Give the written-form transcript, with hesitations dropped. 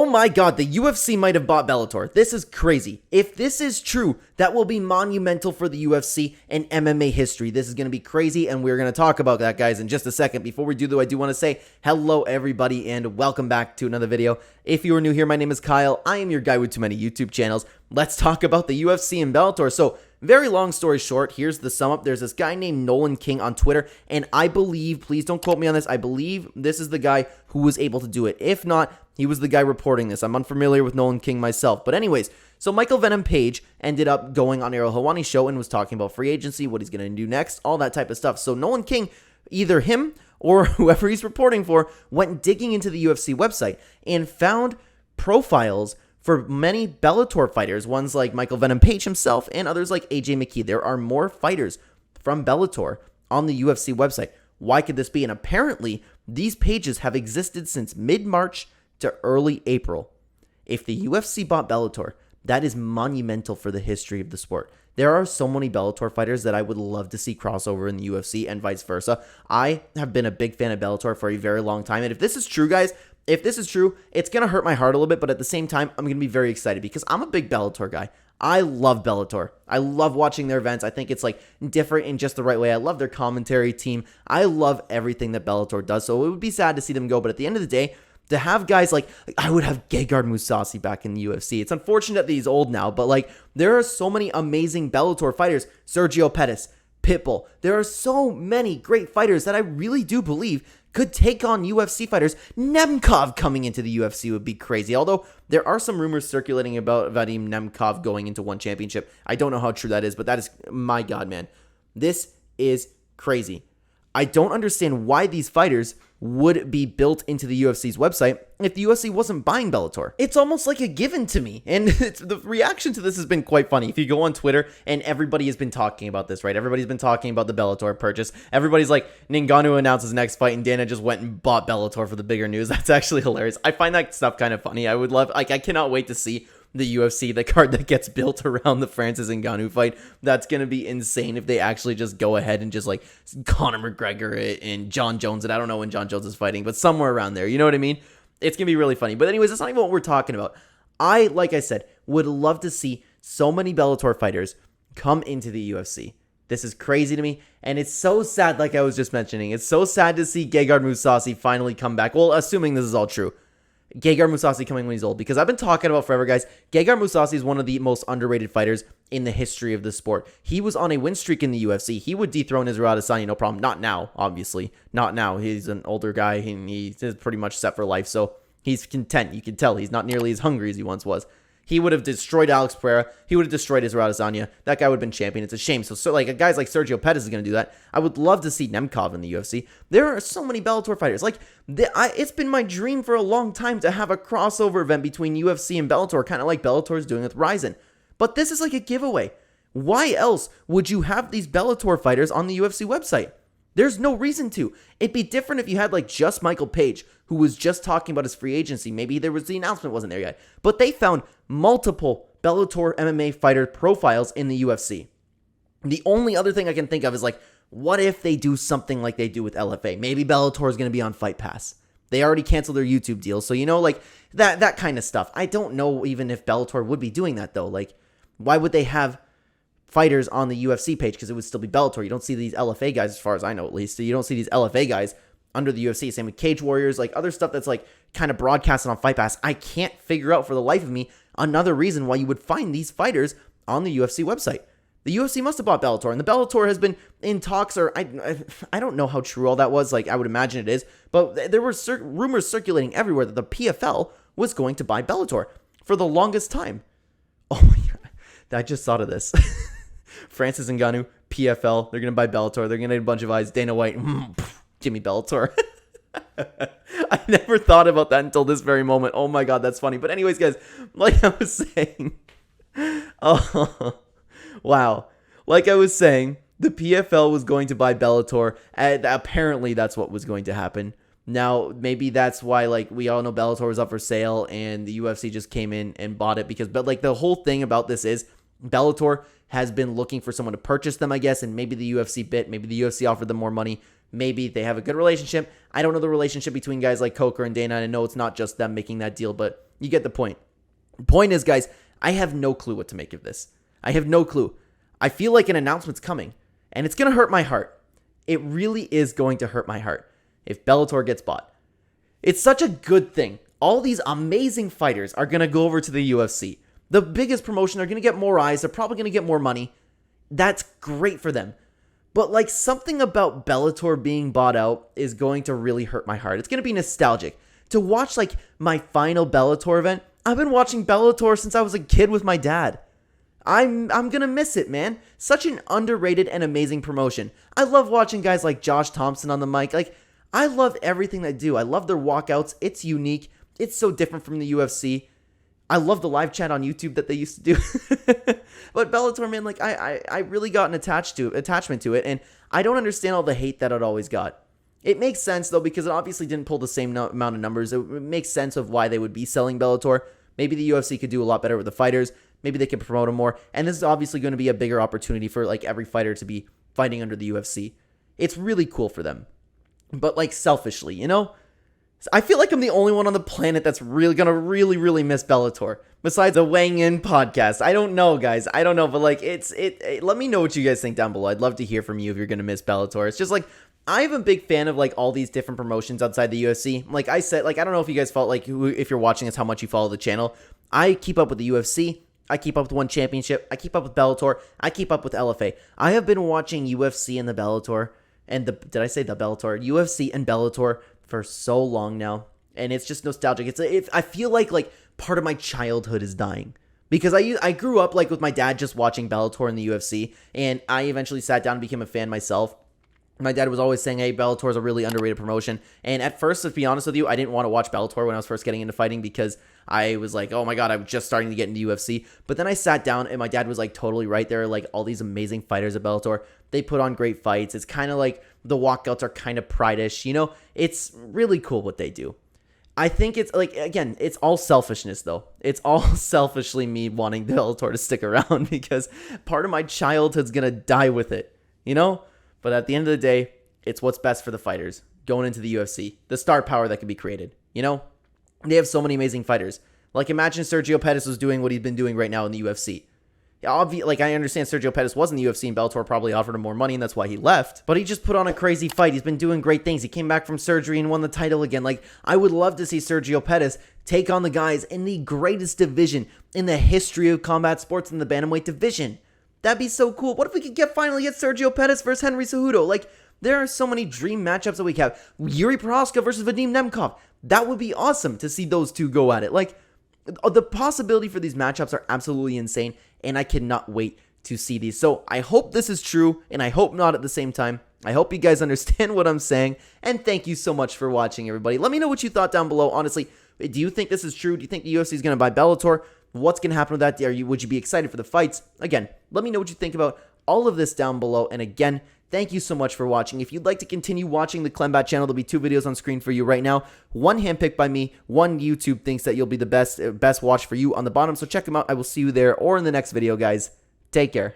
my god, the UFC might have bought Bellator. This is crazy. If this is true, that will be monumental for the UFC and MMA history. This is going to be crazy, and we're going to talk about that, guys, in just a second. Before we do, though, I do want to say hello, everybody, and welcome back to another video. If you are new here, my name is Kyle. I am your guy with too many YouTube channels. Let's talk about the UFC and Bellator. So, very long story short, here's the sum up. There's this guy named Nolan King on Twitter, and I believe, please don't quote me on this, I believe this is the guy who was able to do it. If not, he was the guy reporting this. I'm unfamiliar with Nolan King myself. But anyways, so Michael Venom Page ended up going on Ariel Helwani's show and was talking about free agency, what he's going to do next, all that type of stuff. So Nolan King, either him or whoever he's reporting for, went digging into the UFC website and found profiles for many Bellator fighters, ones like Michael Venom Page himself and others like AJ McKee. There are more fighters from Bellator on the UFC website. Why could this be? And apparently, these pages have existed since mid-March to early April. If the UFC bought Bellator, that is monumental for the history of the sport. There are so many Bellator fighters that I would love to see crossover in the UFC and vice versa. I have been a big fan of Bellator for a very long time. And if this is true, guys, if this is true, it's going to hurt my heart a little bit, but at the same time, I'm going to be very excited because I'm a big Bellator guy. I love Bellator. I love watching their events. I think it's like different in just the right way. I love their commentary team. I love everything that Bellator does. So it would be sad to see them go, but at the end of the day, to have guys like I would have Gegard Mousasi back in the UFC. It's unfortunate that he's old now, but like there are so many amazing Bellator fighters. Sergio Pettis, Pitbull. There are so many great fighters that I really do believe could take on UFC fighters. Nemkov coming into the UFC would be crazy. Although there are some rumors circulating about Vadim Nemkov going into one championship. I don't know how true that is, but that is, my God, man. This is crazy. I don't understand why these fighters would be built into the UFC's website if the UFC wasn't buying Bellator. It's almost like a given to me. And the reaction to this has been quite funny. If you go on Twitter, and everybody has been talking about this, right? Everybody's been talking about the Bellator purchase. Everybody's like, Ngannou announced his next fight, and Dana just went and bought Bellator for the bigger news. That's actually hilarious. I find that stuff kind of funny. I would love, like, I cannot wait to see the UFC, the card that gets built around the Francis Ngannou fight. That's going to be insane if they actually just go ahead and just like Conor McGregor and John Jones. And I don't know when John Jones is fighting, but somewhere around there. You know what I mean? It's going to be really funny. But anyways, that's not even what we're talking about. Like I said, would love to see so many Bellator fighters come into the UFC. This is crazy to me. And it's so sad, like I was just mentioning. It's so sad to see Gegard Mousasi finally come back. Well, assuming this is all true. Gegard Mousasi coming when he's old, because I've been talking about forever, guys. Gegard Mousasi is one of the most underrated fighters in the history of the sport. He was on a win streak in the UFC. He would dethrone Israel Adesanya, no problem. Not now, obviously. Not now. He's an older guy, and he's pretty much set for life, so he's content. You can tell he's not nearly as hungry as he once was. He would have destroyed Alex Pereira. He would have destroyed Israel Adesanya. That guy would have been champion. It's a shame. So like guys like Sergio Pettis is going to do that. I would love to see Nemkov in the UFC. There are so many Bellator fighters. Like it's been my dream for a long time to have a crossover event between UFC and Bellator, kind of like Bellator is doing with Ryzen. But this is like a giveaway. Why else would you have these Bellator fighters on the UFC website? There's no reason to. It'd be different if you had like just Michael Page, who was just talking about his free agency. Maybe there was the announcement wasn't there yet. But they found multiple Bellator MMA fighter profiles in the UFC. The only other thing I can think of is like, what if they do something like they do with LFA? Maybe Bellator is going to be on Fight Pass. They already canceled their YouTube deal. So, you know, like that kind of stuff. I don't know even if Bellator would be doing that though. Like, why would they have fighters on the UFC page? Because it would still be Bellator. You don't see these LFA guys, as far as I know at least. So you don't see these LFA guys under the UFC. Same with Cage Warriors, like other stuff that's like kind of broadcasted on Fight Pass. I can't figure out for the life of me another reason why you would find these fighters on the UFC website. The UFC must have bought Bellator, and the Bellator has been in talks, or I don't know how true all that was. Like, I would imagine it is, but there were rumors circulating everywhere that the PFL was going to buy Bellator for the longest time. Oh my God. I just thought of this. Francis Ngannou, PFL, they're going to buy Bellator. They're going to get a bunch of eyes. Dana White, Jimmy Bellator. I never thought about that until this very moment. Oh my God, that's funny. But anyways, guys, like I was saying, oh, wow. Like I was saying, the PFL was going to buy Bellator, and apparently that's what was going to happen. Now, maybe that's why, like, we all know Bellator was up for sale, and the UFC just came in and bought it, but like, the whole thing about this is Bellator has been looking for someone to purchase them, I guess, and maybe the UFC bit, maybe the UFC offered them more money. Maybe they have a good relationship. I don't know the relationship between guys like Coker and Dana. And I know it's not just them making that deal, but you get the point. The point is, guys, I have no clue what to make of this. I have no clue. I feel like an announcement's coming, and it's going to hurt my heart. It really is going to hurt my heart if Bellator gets bought. It's such a good thing. All these amazing fighters are going to go over to the UFC. The biggest promotion, they're going to get more eyes. They're probably going to get more money. That's great for them. But like something about Bellator being bought out is going to really hurt my heart. It's going to be nostalgic. To watch like my final Bellator event, I've been watching Bellator since I was a kid with my dad. I'm going to miss it, man. Such an underrated and amazing promotion. I love watching guys like Josh Thompson on the mic. Like, I love everything they do. I love their walkouts. It's unique. It's so different from the UFC. I love the live chat on YouTube that they used to do. But Bellator, man, like I really got an attachment to it, and I don't understand all the hate that it always got. It makes sense though, because it obviously didn't pull the same amount of numbers. It makes sense of why they would be selling Bellator. Maybe the UFC could do a lot better with the fighters. Maybe they could promote them more. And this is obviously going to be a bigger opportunity for like every fighter to be fighting under the UFC. It's really cool for them. But like selfishly, you know? I feel like I'm the only one on the planet that's really gonna really miss Bellator. Besides the Weighing In podcast. I don't know, guys. I don't know, but like let me know what you guys think down below. I'd love to hear from you if you're gonna miss Bellator. It's just like I'm a big fan of like all these different promotions outside the UFC. Like I said, like I don't know if you guys felt like if you're watching this, how much you follow the channel. I keep up with the UFC. I keep up with One Championship. I keep up with Bellator. I keep up with LFA. I have been watching UFC and the Bellator and did I say the Bellator? UFC and Bellator for so long now, and it's just nostalgic. I feel like part of my childhood is dying because I grew up like with my dad just watching Bellator and the UFC, and I eventually sat down and became a fan myself. My dad was always saying, hey, Bellator is a really underrated promotion. And at first, to be honest with you, I didn't want to watch Bellator when I was first getting into fighting because I was like, oh my God, I'm just starting to get into UFC. But then I sat down and my dad was like totally right. There are like all these amazing fighters at Bellator. They put on great fights. It's kind of like the walkouts are kind of pride-ish. You know, it's really cool what they do. I think it's like, again, it's all selfishness though. It's all selfishly me wanting Bellator to stick around because part of my childhood's going to die with it, you know? But at the end of the day, it's what's best for the fighters going into the UFC. The star power that can be created, you know? They have so many amazing fighters. Like, imagine Sergio Pettis was doing what he's been doing right now in the UFC. Like, I understand Sergio Pettis was in the UFC and Bellator probably offered him more money and that's why he left. But he just put on a crazy fight. He's been doing great things. He came back from surgery and won the title again. Like, I would love to see Sergio Pettis take on the guys in the greatest division in the history of combat sports in the bantamweight division. That'd be so cool. What if we could finally get Sergio Pettis versus Henry Cejudo? Like, there are so many dream matchups that we have. Yuri Prochazka versus Vadim Nemkov. That would be awesome to see those two go at it. Like, the possibility for these matchups are absolutely insane, and I cannot wait to see these. So I hope this is true, and I hope not at the same time. I hope you guys understand what I'm saying, and thank you so much for watching, everybody. Let me know what you thought down below. Honestly, do you think this is true? Do you think the UFC is going to buy Bellator? What's going to happen with that? Would you be excited for the fights? Again, let me know what you think about all of this down below. And again, thank you so much for watching. If you'd like to continue watching the Clenbat channel, there'll be 2 videos on screen for you right now. One handpicked by me, one YouTube thinks that you'll be the best watch for you on the bottom. So check them out. I will see you there or in the next video, guys. Take care.